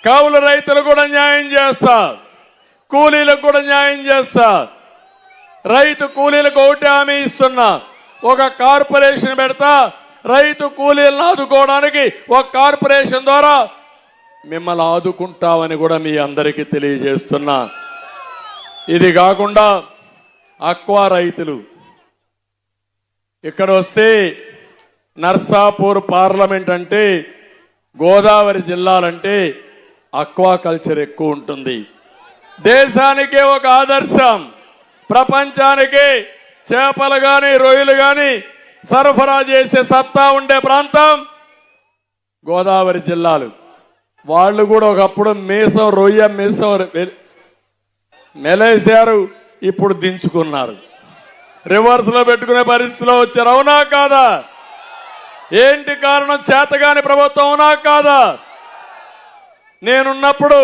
కౌలు రైతులు కూడా న్యాయం చేస్తా, కూలీలకు కూడా న్యాయం చేస్తా. రైతు కూలీలకు ఒకటి హామీ ఇస్తున్నా, ఒక కార్పొరేషన్ పెడతా. రైతు కూలీలను ఆదుకోవడానికి ఒక కార్పొరేషన్ ద్వారా మిమ్మల్ని ఆదుకుంటామని కూడా మీ అందరికీ తెలియజేస్తున్నా. ఇది కాకుండా అక్వా రైతులు ఇక్కడ వస్తే నర్సాపూర్ పార్లమెంట్ అంటే గోదావరి జిల్లాలంటే అక్వా కల్చర్ ఎక్కువ ఉంటుంది. దేశానికే ఒక ఆదర్శం, ప్రపంచానికి చేపలు గాని రొయ్యలు గాని సరఫరా చేసే సత్తా ఉండే ప్రాంతం గోదావరి జిల్లాలు. వాళ్ళు కూడా ఒకప్పుడు మీసం రొయ్య మీసం మెలేశారు, ఇప్పుడు దించుకున్నారు, రివర్స్ లో పెట్టుకునే పరిస్థితిలో వచ్చారు. అవునా కాదా? ఏంటి కారణం? చేతగాని ప్రభుత్వం. అవునా కాదా? నేనున్నప్పుడు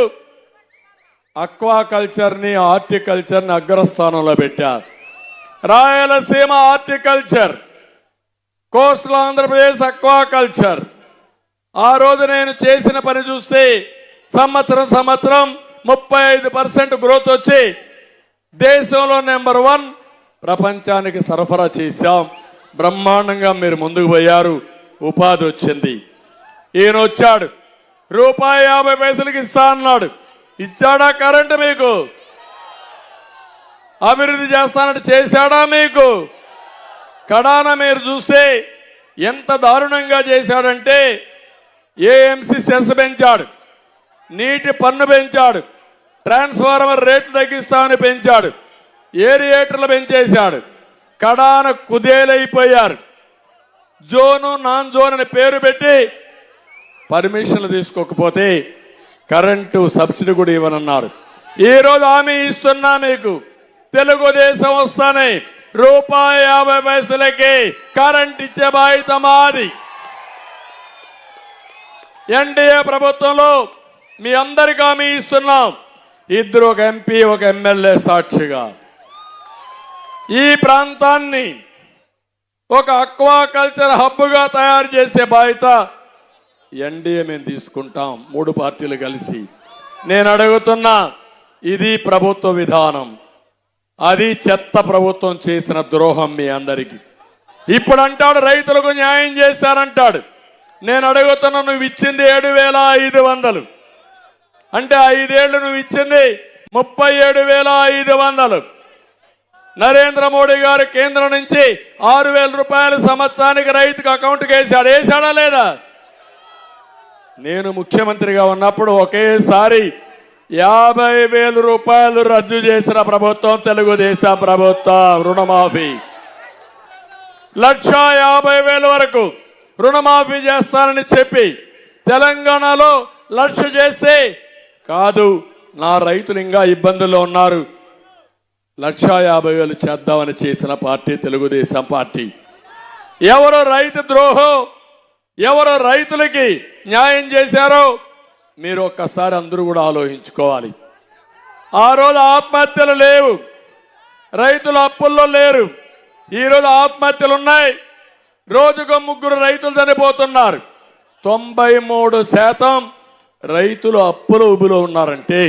అక్వా కల్చర్ని హార్టికల్చర్ని అగ్రస్థానంలో పెట్టారు. Rayalaseema horticulture, coastal Andhra Pradesh aqua culture. ఆ రోజు నేను చేసిన పని చూస్తే సంవత్సరం 35% గ్రోత్ వచ్చి దేశంలో నెంబర్ 1 ప్రపంచానికి సరఫరా చేశాం. బ్రహ్మాండంగా మీరు ముందుకు పోయారు, ఉపాధి వచ్చింది. ఈయన వచ్చాడు, ₹50 ఇస్తా అన్నాడు. ఇచ్చాడా? కరెంటు మీకు అభివృద్ధి చేస్తానంటే చేశాడా? మీకు కడాన మీరు చూస్తే ఎంత దారుణంగా చేశాడంటే ఏఎంసీ సెస్ పెంచాడు, నీటి పన్ను పెంచాడు, ట్రాన్స్ఫార్మర్ రేట్లు తగ్గిస్తామని పెంచాడు, ఏరియేటర్లు పెంచేశాడు. కడాన కుదేలైపోయారు. జోను నాన్ జోన్ అని పేరు పెట్టి పర్మిషన్లు తీసుకోకపోతే కరెంటు సబ్సిడీ కూడా ఇవ్వనన్నారు. ఈ రోజు హామీ ఇస్తున్నా, మీకు తెలుగుదేశం వస్తానే ₹50 కరెంట్ ఇచ్చే బాధ్యత మాది. ఎన్డీఏ ప్రభుత్వంలో మీ అందరికీ హామీ ఇస్తున్నాం. ఇద్దరు, ఒక ఎంపీ ఒక ఎమ్మెల్యే సాక్షిగా ఈ ప్రాంతాన్ని ఒక అక్వా కల్చర్ హబ్గా తయారు చేసే బాధ్యత ఎన్డీఏ మేము తీసుకుంటాం, 3 పార్టీలు కలిసి. నేను అడుగుతున్నా, ఇది ప్రభుత్వ విధానం, అది చెత్త ప్రభుత్వం చేసిన ద్రోహం మీ అందరికీ. ఇప్పుడు అంటాడు రైతులకు న్యాయం చేశారంటాడు. నేను అడుగుతున్నా, నువ్వు ఇచ్చింది 7,500 అంటే 5 ఏళ్లు నువ్వు ఇచ్చింది 37,500. నరేంద్ర మోడీ గారు కేంద్రం నుంచి ₹6,000 సంవత్సరానికి రైతుకు అకౌంట్కి వేశాడు. వేశాడా లేదా? నేను ముఖ్యమంత్రిగా ఉన్నప్పుడు ఒకేసారి ₹50,000 రద్దు చేసిన ప్రభుత్వం తెలుగుదేశం ప్రభుత్వం. రుణమాఫీ 1,50,000 వరకు రుణమాఫీ చేస్తానని చెప్పి తెలంగాణలో 1,00,000 చేస్తే కాదు, నా రైతులు ఇంకా ఇబ్బందుల్లో ఉన్నారు, 1,50,000 చేద్దామని చేసిన పార్టీ తెలుగుదేశం పార్టీ. ఎవరు రైతు ద్రోహం, ఎవరు రైతులకి న్యాయం చేశారో మీరు ఒక్కసారి అందరూ కూడా ఆలోచించుకోవాలి. ఆ రోజు ఆత్మహత్యలు లేవు, రైతులు అప్పుల్లో లేరు. ఈరోజు ఆత్మహత్యలు ఉన్నాయి, రోజుకు 3 రైతులు చనిపోతున్నారు. 93% రైతులు అప్పుల ఉబిలో ఉన్నారంటే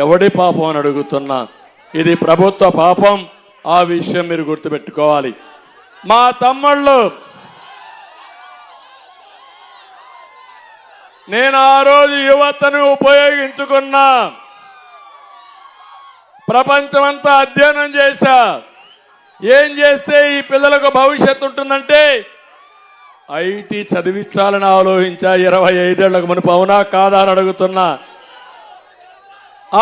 ఎవడి పాపం అని అడుగుతున్నా. ఇది ప్రభుత్వ పాపం, ఆ విషయం మీరు గుర్తుపెట్టుకోవాలి. మా తమ్ముళ్ళు, నేను ఆ రోజు యువతను ఉపయోగించుకున్నా, ప్రపంచమంతా అధ్యయనం చేశా. ఏం చేస్తే ఈ పిల్లలకు భవిష్యత్తు ఉంటుందంటే ఐటీ చదివించాలని ఆలోచించా 25 ఏళ్లకు మునుపు. అవునా కాదా అని అడుగుతున్నా.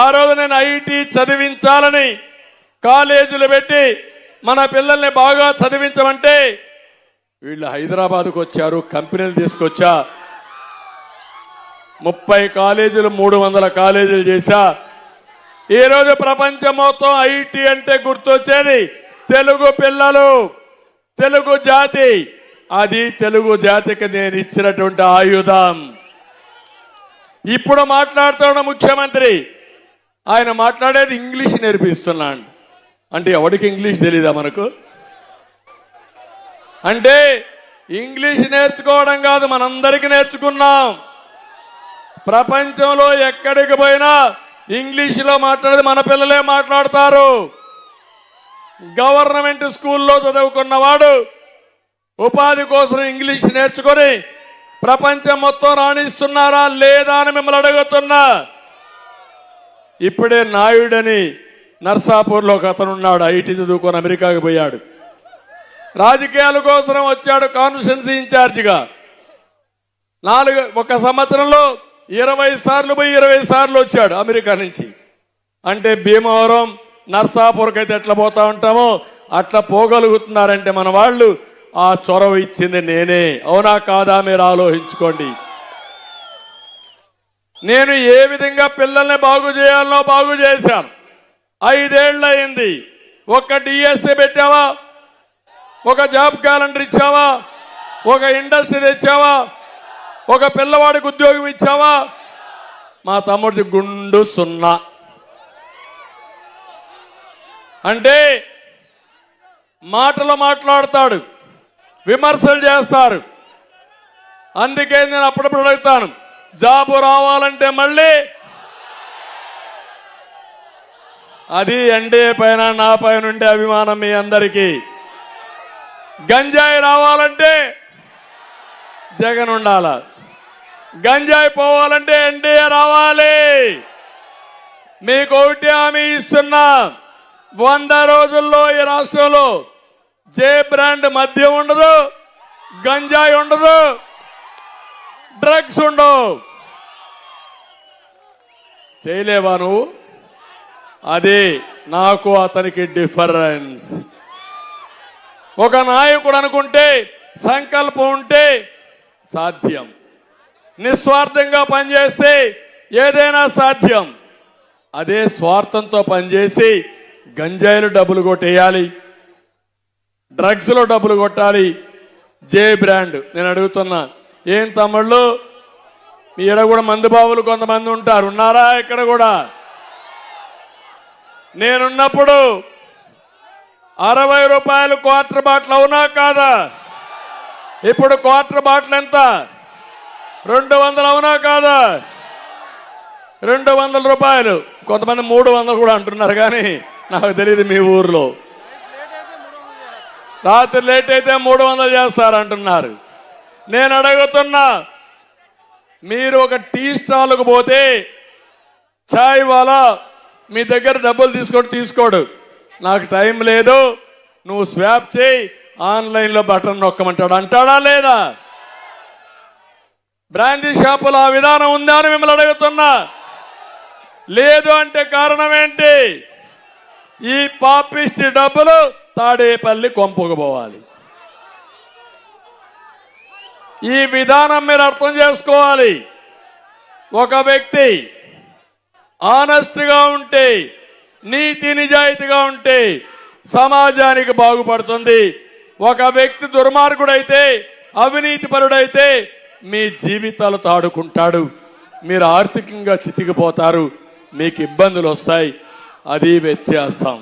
ఆ రోజు నేను ఐటీ చదివించాలని కాలేజీలు పెట్టి మన పిల్లల్ని బాగా చదివించమంటే వీళ్ళు హైదరాబాద్కు వచ్చారు, కంపెనీలు తీసుకొచ్చా. 30 కాలేజీలు 300 కాలేజీలు చేశా. ఈరోజు ప్రపంచం మొత్తం ఐటీ అంటే గుర్తొచ్చేది తెలుగు పిల్లలు, తెలుగు జాతి. అది తెలుగు జాతికి నేను ఇచ్చినటువంటి ఆయుధం. ఇప్పుడు మాట్లాడుతున్న ముఖ్యమంత్రి ఆయన మాట్లాడేది ఇంగ్లీష్ నేర్పిస్తున్నాడు. అంటే ఎవరికి ఇంగ్లీష్ తెలీదా మనకు? అంటే ఇంగ్లీష్ నేర్చుకోవడం కాదు, మనందరికీ నేర్చుకున్నాం. ప్రపంచంలో ఎక్కడికి పోయినా ఇంగ్లీష్లో మాట్లాడేది మన పిల్లలే మాట్లాడతారు. గవర్నమెంట్ స్కూల్లో చదువుకున్నవాడు ఉపాధి కోసం ఇంగ్లీష్ నేర్చుకొని ప్రపంచం మొత్తం రాణిస్తున్నారా లేదా అని మిమ్మల్ని అడుగుతున్నా. ఇప్పుడే నాయుడని నర్సాపూర్లో ఒక అతను ఉన్నాడు, ఐటీ చదువుకొని అమెరికాకి పోయాడు. రాజకీయాల కోసం వచ్చాడు కాన్స్టిట్యున్సీ ఇన్ఛార్జిగా. ఒక సంవత్సరంలో 20 సార్లు పోయి 20 సార్లు వచ్చాడు అమెరికా నుంచి. అంటే భీమవరం నర్సాపూర్కి అయితే ఎట్లా పోతా ఉంటామో అట్లా పోగలుగుతున్నారంటే మన వాళ్ళు ఆ చొరవ ఇచ్చింది నేనే. అవునా కాదా మీరు ఆలోచించుకోండి. నేను ఏ విధంగా పిల్లల్ని బాగు చేయాలనో బాగు చేశాను. 5 ఏళ్ళు అయింది. ఒక డిఎస్ఏ పెట్టావా, ఒక జాబ్ క్యాలెండర్ ఇచ్చావా, ఒక ఇండస్ట్రీ తెచ్చావా, ఒక పిల్లవాడికి ఉద్యోగం ఇచ్చావా? మా తమ్ముడికి గుండు 0. అంటే మాటలు మాట్లాడతాడు, విమర్శలు చేస్తారు. అందుకే నేను అప్పుడప్పుడు అడుగుతాను, జాబు రావాలంటే మళ్ళీ అది ఎన్డీఏ పైన నా పైన ఉండే అభిమానం మీ అందరికీ. గంజాయి రావాలంటే జగన్ ఉండాల, గంజాయి పోవాలంటే ఎన్డీఏ రావాలి. మీకు ఒకటి హామీ ఇస్తున్నా, 100 రోజుల్లో ఈ రాష్ట్రంలో జే బ్రాండ్ మద్యం ఉండదు, గంజాయి ఉండదు, డ్రగ్స్ ఉండవు. చేయలేవా నువ్వు? అది నాకు అతనికి డిఫరెన్స్. ఒక నాయకుడు అనుకుంటే, సంకల్పం ఉంటే సాధ్యం. నిస్వార్థంగా పనిచేస్తే ఏదైనా సాధ్యం. అదే స్వార్థంతో పనిచేసి గంజాయిలు డబ్బులు కొట్టేయాలి, డ్రగ్స్ లో డబ్బులు కొట్టాలి. జే బ్రాండ్ నేను అడుగుతున్నా, ఏం తమ్ముళ్ళు మీ ఈడ కూడా మందుబాబులు కొంతమంది ఉంటారు, ఉన్నారా? ఇక్కడ కూడా నేనున్నప్పుడు 60 రూపాయలు క్వార్టర్ బాటిల్, అవునా కాదా? ఇప్పుడు క్వార్టర్ బాటిల్ ఎంత? 200, అవునా కాదా? 200 రూపాయలు. కొంతమంది 300 కూడా అంటున్నారు, కానీ నాకు తెలియదు మీ ఊర్లో. రాత్రి లేట్ అయితే 300 చేస్తారు అంటున్నారు. నేను అడుగుతున్నా, మీరు ఒక టీ స్టాల్కు పోతే చాయ్ వాలా మీ దగ్గర డబ్బులు తీసుకోడు. నాకు టైం లేదు, నువ్వు స్వాప్ చేయి, ఆన్లైన్లో బటన్ నొక్కమంటాడు. అంటాడా లేదా? బ్రాండీ షాపులో ఆ విధానం ఉందా అని మిమ్మల్ని అడుగుతున్నా. లేదు అంటే కారణం ఏంటి? ఈ పాపిష్టి డబ్బులు తాడేపల్లి కొంపుకు పోవాలి. ఈ విధానం మీరు అర్థం చేసుకోవాలి. ఒక వ్యక్తి ఆనెస్ట్గా ఉంటే, నీతి నిజాయితీగా ఉంటే సమాజానికి బాగుపడుతుంది. ఒక వ్యక్తి దుర్మార్గుడైతే, అవినీతిపరుడైతే మీ జీవితాలు తాడుకుంటాడు, మీరు ఆర్థికంగా చితికిపోతారు, మీకు ఇబ్బందులు వస్తాయి. అది వ్యత్యాసం.